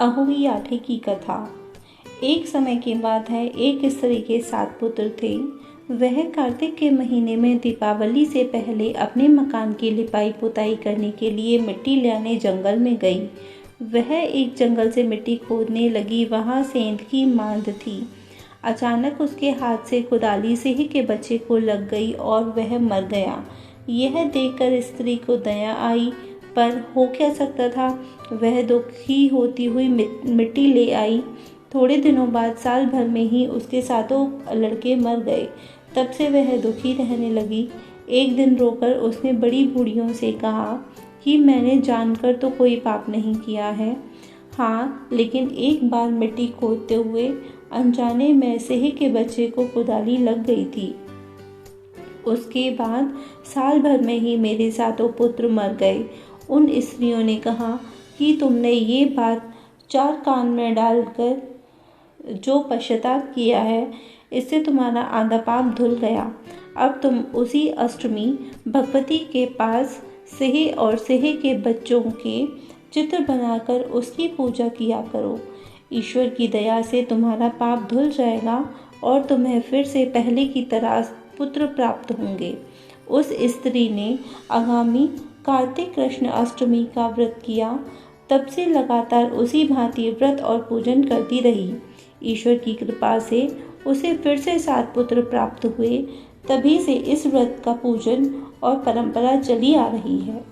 अहोई आठे की कथा। एक समय की बात है, एक स्त्री के 7 पुत्र थे। वह कार्तिक के महीने में दीपावली से पहले अपने मकान की लिपाई पुताई करने के लिए मिट्टी लाने जंगल में गई। वह एक जंगल से मिट्टी खोदने लगी। वहाँ सेंध की मांद थी। अचानक उसके हाथ से कुदाली सिंह के बच्चे को लग गई और वह मर गया। यह देखकर स्त्री को दया आई, पर हो क्या सकता था। वह दुखी होती हुई मिट्टी ले आई। थोड़े दिनों बाद साल भर में ही उसके 7 लड़के मर गए। तब से वह दुखी रहने लगी। एक दिन रोकर उसने बड़ी बूढ़ियों से कहा कि मैंने जानकर तो कोई पाप नहीं किया है। हाँ, लेकिन एक बार मिट्टी खोदते हुए अनजाने में सिंह के बच्चे को कुदाली लग गई थी। उसके बाद साल भर में ही मेरे 7 पुत्र मर गए। उन स्त्रियों ने कहा कि तुमने ये बात 4 कान में डालकर जो पश्चाताप किया है, इससे तुम्हारा आधा पाप धुल गया। अब तुम उसी अष्टमी भगवती के पास सिंह और सिंह के बच्चों के चित्र बनाकर उसकी पूजा किया करो। ईश्वर की दया से तुम्हारा पाप धुल जाएगा और तुम्हें फिर से पहले की तरह पुत्र प्राप्त होंगे। उस स्त्री ने आगामी कार्तिक कृष्ण अष्टमी का व्रत किया। तब से लगातार उसी भांति व्रत और पूजन करती रही। ईश्वर की कृपा से उसे फिर से 7 पुत्र प्राप्त हुए। तभी से इस व्रत का पूजन और परंपरा चली आ रही है।